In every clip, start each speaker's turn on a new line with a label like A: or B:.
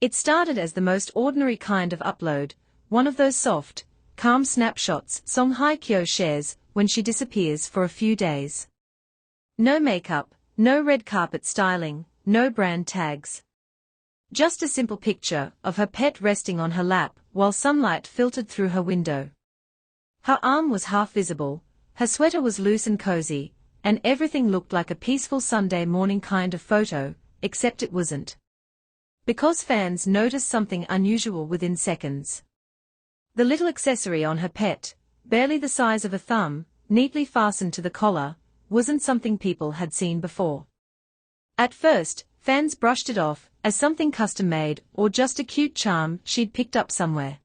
A: It started as the most ordinary kind of upload, one of those soft, calm snapshots Song Hye Kyo shares when she disappears for a few days. No makeup, no red carpet styling, no brand tags. Just a simple picture of her pet resting on her lap while sunlight filtered through her window. Her arm was half visible, her sweater was loose and cozy, and everything looked like a peaceful Sunday morning kind of photo, except it wasn't. Because fans noticed something unusual within seconds. The little accessory on her pet, barely the size of a thumb, neatly fastened to the collar, wasn't something people had seen before. At first, fans brushed it off as something custom-made or just a cute charm she'd picked up somewhere.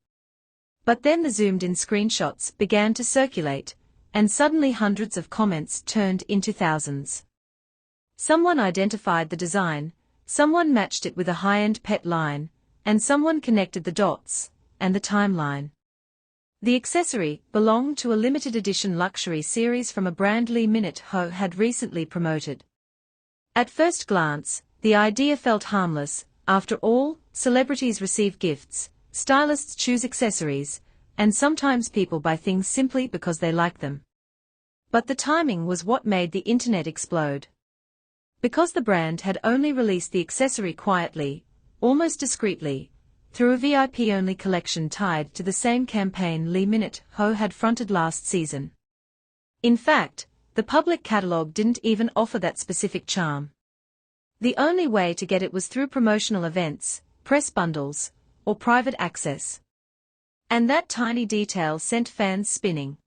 A: But then the zoomed-in screenshots began to circulate, and suddenly hundreds of comments turned into thousands. Someone identified the design, someone matched it with a high-end pet line, and someone connected the dots, and the timeline. The accessory belonged to a limited edition luxury series from a brand Lee Min-ho had recently promoted. At first glance, the idea felt harmless. After all, celebrities receive gifts, stylists choose accessories, and sometimes people buy things simply because they like them. But the timing was what made the internet explode. Because the brand had only released the accessory quietly, almost discreetly, through a VIP-only collection tied to the same campaign Lee Min-ho had fronted last season. In fact, the public catalog didn't even offer that specific charm. The only way to get it was through promotional events, press bundles, or private access. And that tiny detail sent fans spinning.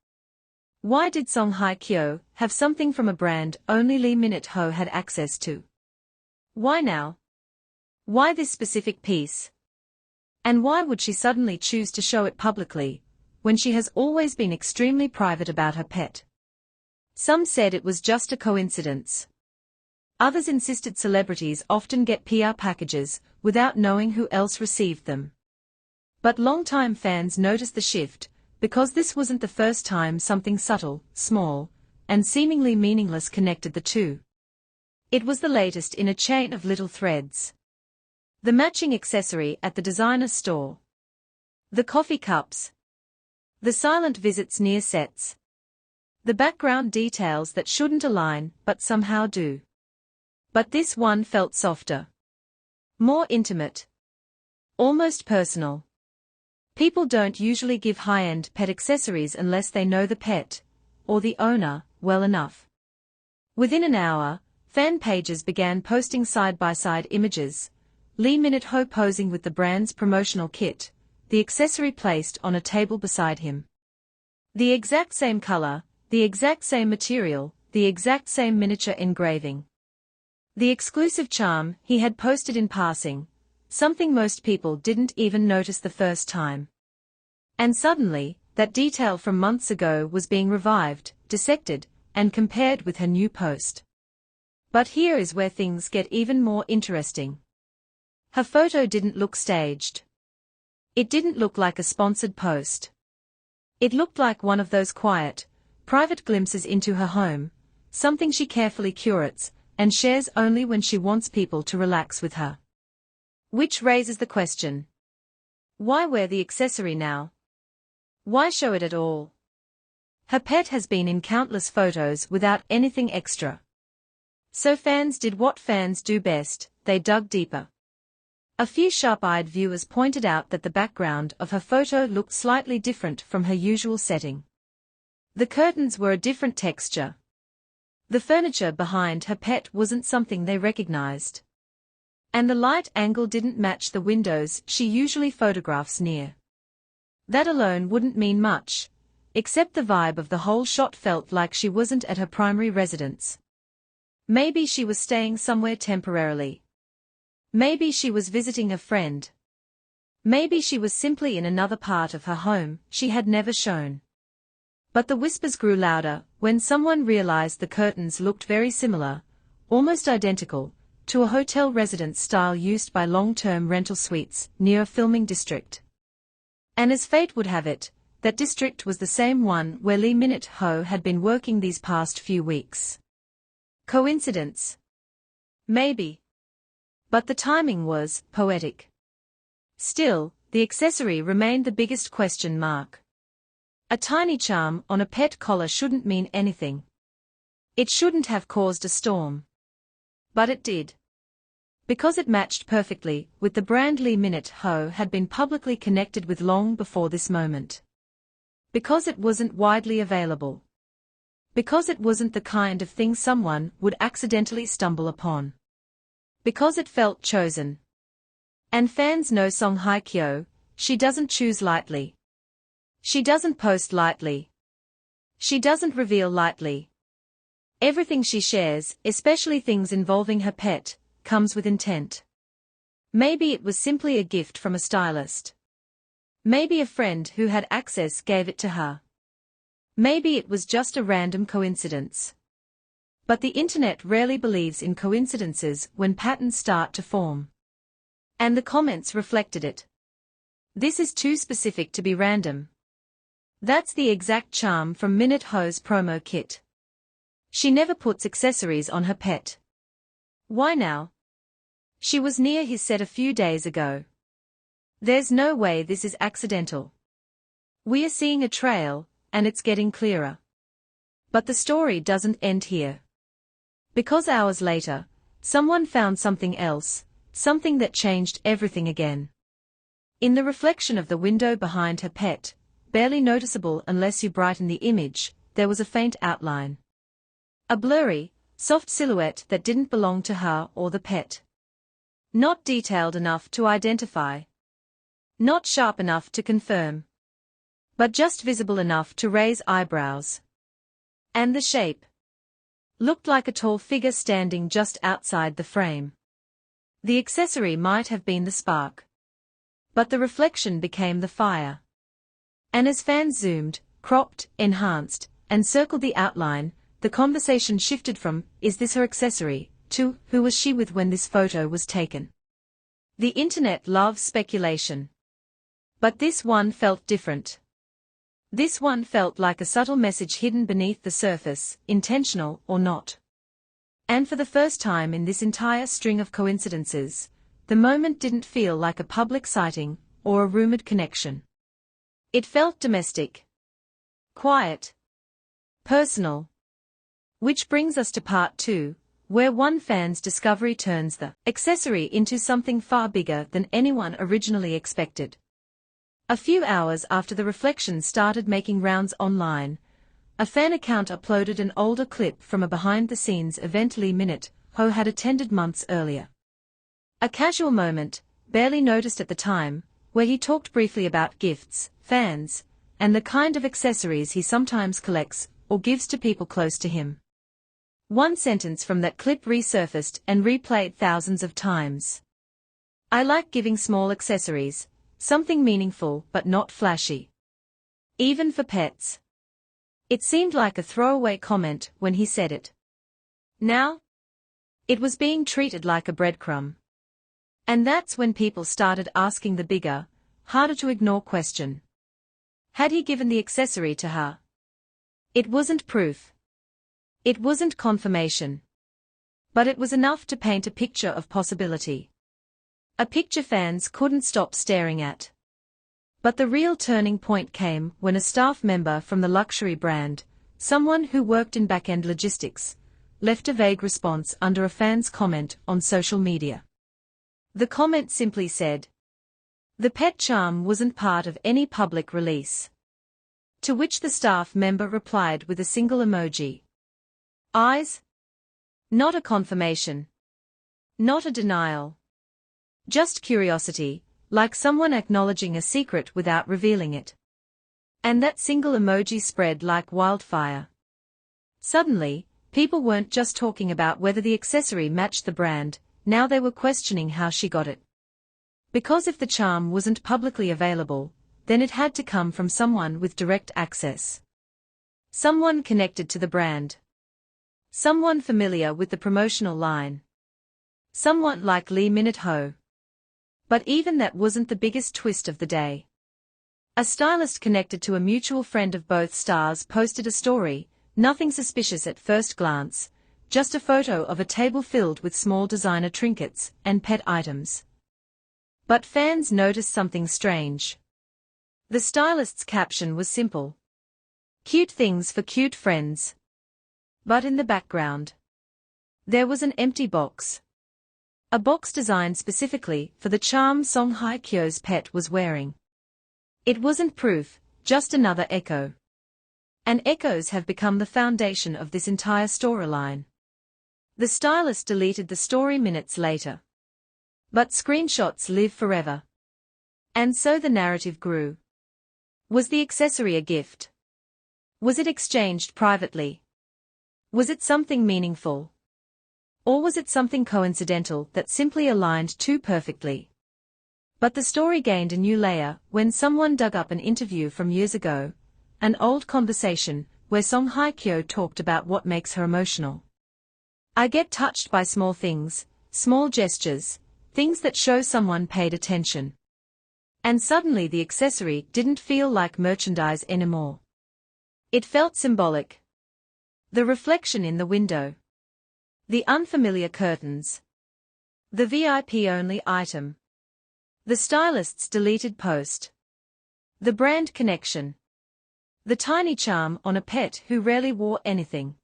A: Why did Song Hye Kyo have something from a brand only Lee Min-ho had access to? Why now? Why this specific piece? And why would she suddenly choose to show it publicly, when she has always been extremely private about her pet? Some said it was just a coincidence. Others insisted celebrities often get PR packages without knowing who else received them. But longtime fans noticed the shift, because this wasn't the first time something subtle, small, and seemingly meaningless connected the two. It was the latest in a chain of little threads. The matching accessory at the designer store. The coffee cups. The silent visits near sets. The background details that shouldn't align but somehow do. But this one felt softer. More intimate. Almost personal. People don't usually give high-end pet accessories unless they know the pet, or the owner, well enough. Within an hour, fan pages began posting side-by-side images, Lee Min-ho posing with the brand's promotional kit, the accessory placed on a table beside him. The exact same color, the exact same material, the exact same miniature engraving. The exclusive charm he had posted in passing, something most people didn't even notice the first time. And suddenly, that detail from months ago was being revived, dissected, and compared with her new post. But here is where things get even more interesting. Her photo didn't look staged. It didn't look like a sponsored post. It looked like one of those quiet, private glimpses into her home, something she carefully curates and shares only when she wants people to relax with her. Which raises the question. Why wear the accessory now? Why show it at all? Her pet has been in countless photos without anything extra. So fans did what fans do best, they dug deeper. A few sharp-eyed viewers pointed out that the background of her photo looked slightly different from her usual setting. The curtains were a different texture. The furniture behind her pet wasn't something they recognized. And the light angle didn't match the windows she usually photographs near. That alone wouldn't mean much, except the vibe of the whole shot felt like she wasn't at her primary residence. Maybe she was staying somewhere temporarily. Maybe she was visiting a friend. Maybe she was simply in another part of her home she had never shown. But the whispers grew louder when someone realized the curtains looked very similar, almost identical, to a hotel residence style used by long-term rental suites near a filming district. And as fate would have it, that district was the same one where Lee Min-ho had been working these past few weeks. Coincidence? Maybe. But the timing was poetic. Still, the accessory remained the biggest question mark. A tiny charm on a pet collar shouldn't mean anything. It shouldn't have caused a storm. But it did. Because it matched perfectly with the brand Lee Min-ho had been publicly connected with long before this moment. Because it wasn't widely available. Because it wasn't the kind of thing someone would accidentally stumble upon. Because it felt chosen. And fans know Song Hye Kyo, she doesn't choose lightly. She doesn't post lightly. She doesn't reveal lightly. Everything she shares, especially things involving her pet, comes with intent. Maybe it was simply a gift from a stylist. Maybe a friend who had access gave it to her. Maybe it was just a random coincidence. But the internet rarely believes in coincidences when patterns start to form. And the comments reflected it. This is too specific to be random. That's the exact charm from Min-ho's promo kit. She never puts accessories on her pet. Why now? She was near his set a few days ago. There's no way this is accidental. We are seeing a trail, and it's getting clearer. But the story doesn't end here. Because hours later, someone found something else, something that changed everything again. In the reflection of the window behind her pet, barely noticeable unless you brighten the image, there was a faint outline. A blurry, soft silhouette that didn't belong to her or the pet. Not detailed enough to identify. Not sharp enough to confirm. But just visible enough to raise eyebrows. And the shape looked like a tall figure standing just outside the frame. The accessory might have been the spark. But the reflection became the fire. And as fans zoomed, cropped, enhanced, and circled the outline, the conversation shifted from, is this her accessory, to, who was she with when this photo was taken? The internet loves speculation. But this one felt different. This one felt like a subtle message hidden beneath the surface, intentional or not. And for the first time in this entire string of coincidences, the moment didn't feel like a public sighting or a rumored connection. It felt domestic. Quiet. Personal. Which brings us to part 2, where one fan's discovery turns the accessory into something far bigger than anyone originally expected. A few hours after the reflection started making rounds online, a fan account uploaded an older clip from a behind-the-scenes event Lee Min-ho had attended months earlier. A casual moment, barely noticed at the time, where he talked briefly about gifts, fans, and the kind of accessories he sometimes collects or gives to people close to him. One sentence from that clip resurfaced and replayed thousands of times. I like giving small accessories. Something meaningful but not flashy. Even for pets. It seemed like a throwaway comment when he said it. Now? It was being treated like a breadcrumb. And that's when people started asking the bigger, harder to ignore question. Had he given the accessory to her? It wasn't proof. It wasn't confirmation. But it was enough to paint a picture of possibility. A picture fans couldn't stop staring at. But the real turning point came when a staff member from the luxury brand, someone who worked in back-end logistics, left a vague response under a fan's comment on social media. The comment simply said, "The pet charm wasn't part of any public release." To which the staff member replied with a single emoji. Eyes? Not a confirmation. Not a denial. Just curiosity, like someone acknowledging a secret without revealing it. And that single emoji spread like wildfire. Suddenly, people weren't just talking about whether the accessory matched the brand, now they were questioning how she got it. Because if the charm wasn't publicly available, then it had to come from someone with direct access. Someone connected to the brand. Someone familiar with the promotional line. Someone like Lee Min-ho. But even that wasn't the biggest twist of the day. A stylist connected to a mutual friend of both stars posted a story, nothing suspicious at first glance, just a photo of a table filled with small designer trinkets and pet items. But fans noticed something strange. The stylist's caption was simple. Cute things for cute friends. But in the background, there was an empty box. A box designed specifically for the charm Song Hye Kyo's pet was wearing. It wasn't proof, just another echo. And echoes have become the foundation of this entire storyline. The stylist deleted the story minutes later. But screenshots live forever. And so the narrative grew. Was the accessory a gift? Was it exchanged privately? Was it something meaningful? Or was it something coincidental that simply aligned too perfectly? But the story gained a new layer when someone dug up an interview from years ago, an old conversation where Song Hye Kyo talked about what makes her emotional. I get touched by small things, small gestures, things that show someone paid attention. And suddenly the accessory didn't feel like merchandise anymore. It felt symbolic. The reflection in the window. The unfamiliar curtains. The VIP-only item. The stylist's deleted post. The brand connection. The tiny charm on a pet who rarely wore anything.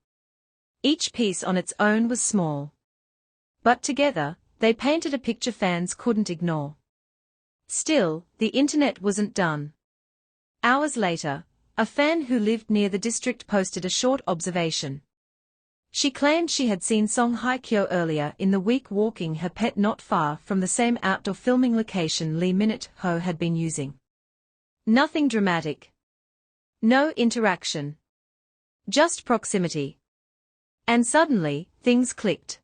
A: Each piece on its own was small. But together, they painted a picture fans couldn't ignore. Still, the internet wasn't done. Hours later, a fan who lived near the district posted a short observation. She claimed she had seen Song Hye Kyo earlier in the week walking her pet not far from the same outdoor filming location Lee Minute-ho had been using. Nothing dramatic. No interaction. Just proximity. And suddenly, things clicked.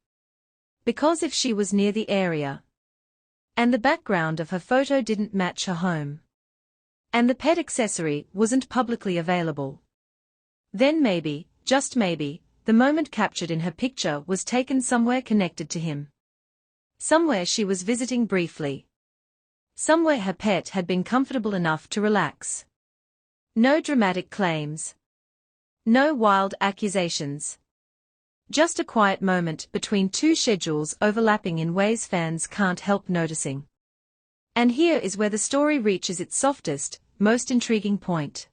A: Because if she was near the area, and the background of her photo didn't match her home, and the pet accessory wasn't publicly available, then maybe, just maybe, the moment captured in her picture was taken somewhere connected to him. Somewhere she was visiting briefly. Somewhere her pet had been comfortable enough to relax. No dramatic claims. No wild accusations. Just a quiet moment between two schedules overlapping in ways fans can't help noticing. And here is where the story reaches its softest, most intriguing point.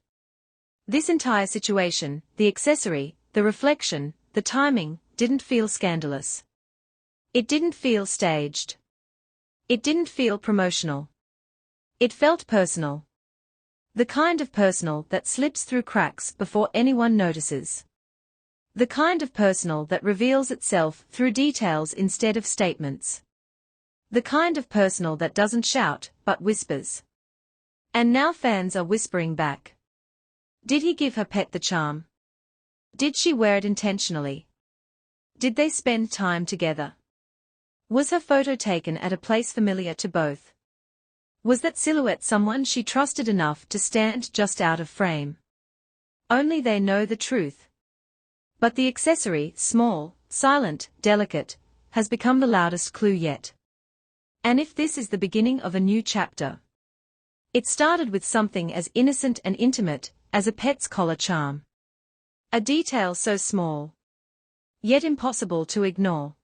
A: This entire situation, the accessory, the reflection, the timing, didn't feel scandalous. It didn't feel staged. It didn't feel promotional. It felt personal. The kind of personal that slips through cracks before anyone notices. The kind of personal that reveals itself through details instead of statements. The kind of personal that doesn't shout, but whispers. And now fans are whispering back. Did he give her pet the charm? Did she wear it intentionally? Did they spend time together? Was her photo taken at a place familiar to both? Was that silhouette someone she trusted enough to stand just out of frame? Only they know the truth. But the accessory, small, silent, delicate, has become the loudest clue yet. And if this is the beginning of a new chapter, it started with something as innocent and intimate as a pet's collar charm. A detail so small, yet impossible to ignore.